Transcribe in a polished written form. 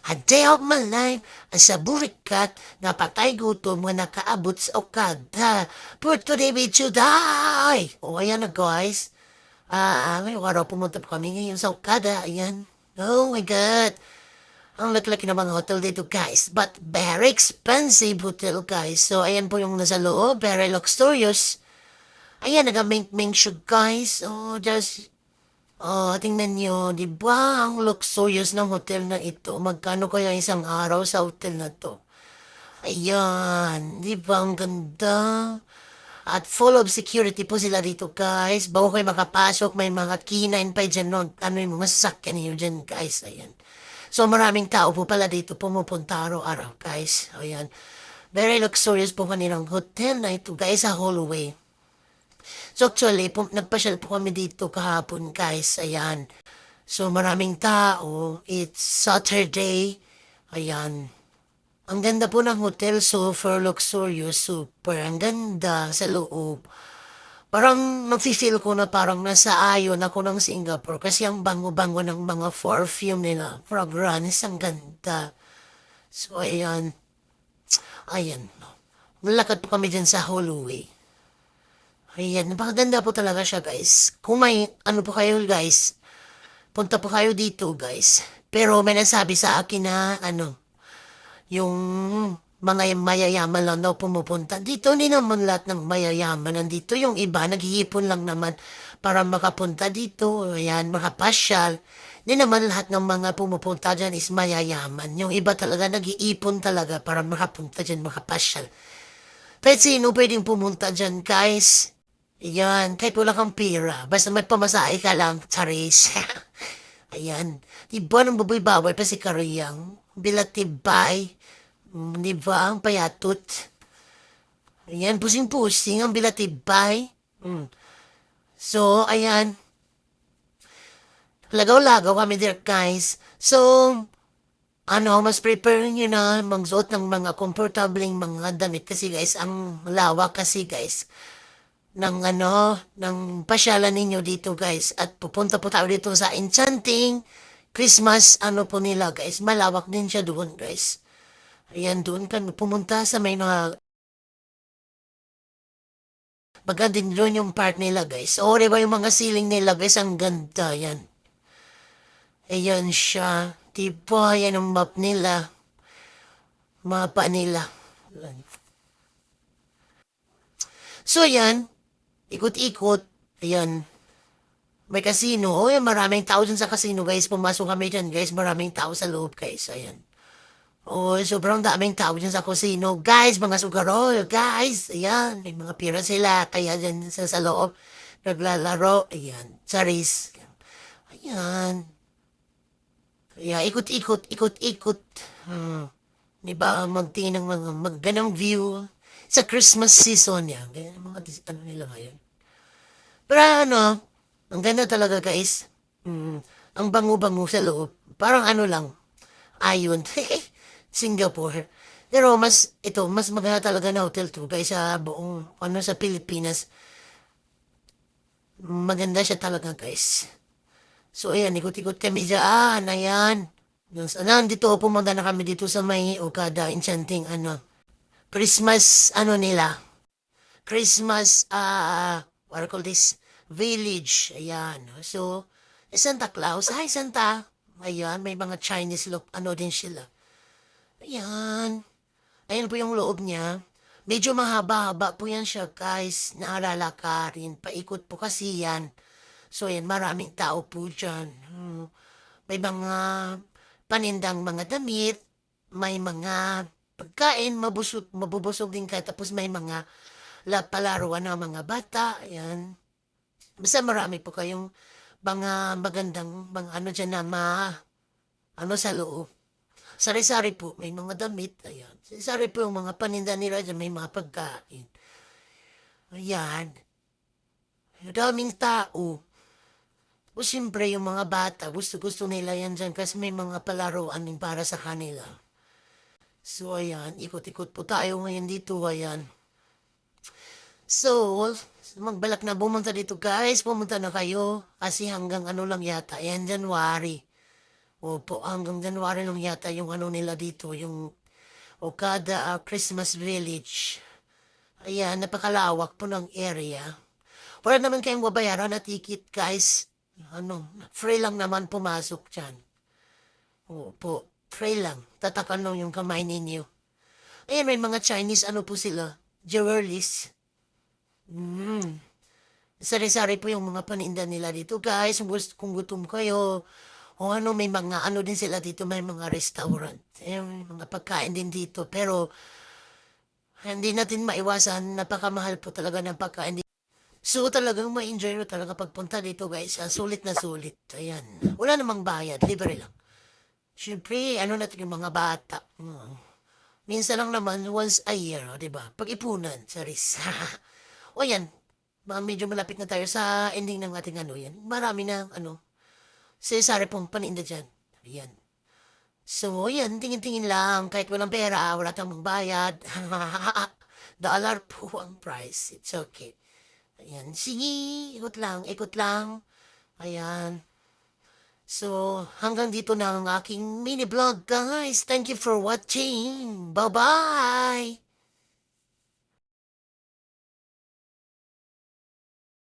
A day of my life, sa burikat, napatay gutom nga nakaabot sa okada. But today we should die! O, ayan na guys. May araw pumunta pa kami ngayon sa okada. Ayan. Oh my God. Ang laki-laki ng mga hotel dito guys. But very expensive hotel guys. So, ayan po yung nasa loob. Very luxurious. Ayan, nagamink-mink siya guys. Oh, just tingnan niyo, 'di ba ang luxurious ng hotel na ito? Magkano kaya isang araw sa hotel na 'to? Ayan, 'di ba ang ganda? At full of security po sila dito, guys. Bago kayo makapasok, may mga K9 pa dyan nun. Ano yung mga sasakyan niyo dyan, guys. Ayan. So, maraming tao po pala dito pumupunta araw-araw, guys. Ayan. Very luxurious po kanilang hotel na ito, guys, sa Holloway. So actually, nagpasyal po kami dito kahapon guys, ayan. So maraming tao, it's Saturday, ayan. Ang ganda po ng hotel, super luxurious, super. Ang ganda sa loob. Parang nafe-feel ko na parang nasa ayon ako ng Singapore kasi ang bango-bango ng mga perfume nila. Fragrance, ang ganda. So ayan, ayan. Nalakad po kami dyan sa Holloway. Ayan, napakaganda po talaga siya guys. Kung may ano po kayo guys, punta po kayo dito guys. Pero may nasabi sa akin na yung mga mayayaman lang daw pumupunta. Dito hindi naman lahat ng mayayaman nandito. Yung iba naghihipon lang naman para makapunta dito. Ayan, makapasyal. Hindi naman lahat ng mga pumupunta dyan is mayayaman. Yung iba talaga nag-iipon talaga para makapunta dyan, makapasyal. Pero sino pwedeng pumunta dyan, guys? Ayan, kahit wala kang pera. Basta may pamasahe ka lang, charis. Ayan. Di ba nang baboy-baboy pa si Kariyang? Bilatibay. Di ba ang payatot? Ayan, pusing-pusing ang bilatibay. So, ayan. Lagaw-lagaw kami there, guys. So, mas prepare nyo na magsuot ng mga komportabling mga damit kasi guys, ang lawak kasi guys ng pasyalan ninyo dito guys. At pupunta po tayo dito sa Enchanting Christmas, po nila guys. Malawak din siya doon guys. Ayan, doon kan pumunta sa may mga maganda din doon yung part nila guys. O, diba yung mga ceiling nila guys, ang ganda yan. Ayan siya. Diba, yan ang map nila. Mapa nila. So, yan. Ikot-ikot. Ayan. May casino. Oh, yan. Maraming tao dyan sa casino, guys. Pumasok kami dyan, guys. Maraming tao sa loob, guys. Ayan. Oh, sobrang daming tao dyan sa casino. Guys, mga sugarol. Guys, ayan. May mga pira sila. Kaya dyan sa loob. Naglalaro. Ayan. Charis. Ayan. Kaya ikot-ikot, ikot-ikot. Diba, magtingin ng mga magganang view sa Christmas season yan. Kaya mga nila ngayon. Pero ang ganda talaga guys. Ang bango-bango sa loob. Parang lang, ayon. Singapore. Pero mas maganda talaga na hotel to guys sa buong, sa Pilipinas. Maganda siya talaga guys. So ayan, ikot-ikot kami dyan, ayan. Nandito, pumunta na kami dito sa may Okada Enchanting, Christmas, nila. Christmas, what do you call this? Village, ayan. So, Santa Claus, hi Santa. Ayan, may mga Chinese look, din sila. Ayan. Ayan po yung loob niya. Medyo mahaba-haba po yan siya, guys. Naalala ka rin. Paikot po kasi yan. So, ayan, maraming tao po dyan. May mga panindang mga damit, may mga pagkain, mabubusog din ka. Tapos may mga palaruan ng mga bata. Ayan. Basta marami po kayong mga magandang mga dyan na sa loob. Sari-sari po, may mga damit. Ayan. Sari-sari po yung mga paninda nila dyan, may mga pagkain. Ayan. Daming tao. O siyempre yung mga bata, gusto nila yan dyan kasi may mga palaruan din para sa kanila. So ayan, ikot-ikot po tayo ngayon dito, ayan. So, magbalak na pumunta dito guys, pumunta na kayo kasi hanggang lang yata, ayan, January. Opo, hanggang January lang yata yung ano nila dito, yung Okada Christmas Village. Ayan, napakalawak po ng area. Wala naman kayong babayaran na ticket, guys. Ano, free lang naman pumasok dyan. Opo, free lang. Tatakan lang yung kamay ninyo. Ayan, may mga Chinese, ano po sila? Jewelries. Mm. Sari-sari po yung mga paninda nila dito, guys. Kung gutom kayo, o ano, may mga ano din sila dito, may mga restaurant. May mga pagkain din dito. Pero, hindi natin maiwasan, napakamahal po talaga ng pagkain. So, talagang ma-enjoy mo talaga pagpunta dito, guys. Sulit na sulit. Ayan. Wala namang bayad. Libre lang. Siyempre, ano natin yung mga bata. Minsan lang naman, once a year, di ba? Pag-ipunan, saris. O yan, medyo malapit na tayo sa ending ng ating ano yan. Marami na, ano, sari pong paninda dyan. Ayan. So, yan, tingin-tingin lang. Kahit walang pera, wala tayong magbayad. Dollar po ang price. It's okay. Ayan. Sige, ikot lang, ikot lang. Ayan. So, hanggang dito na ang aking mini vlog, guys. Thank you for watching. Bye-bye!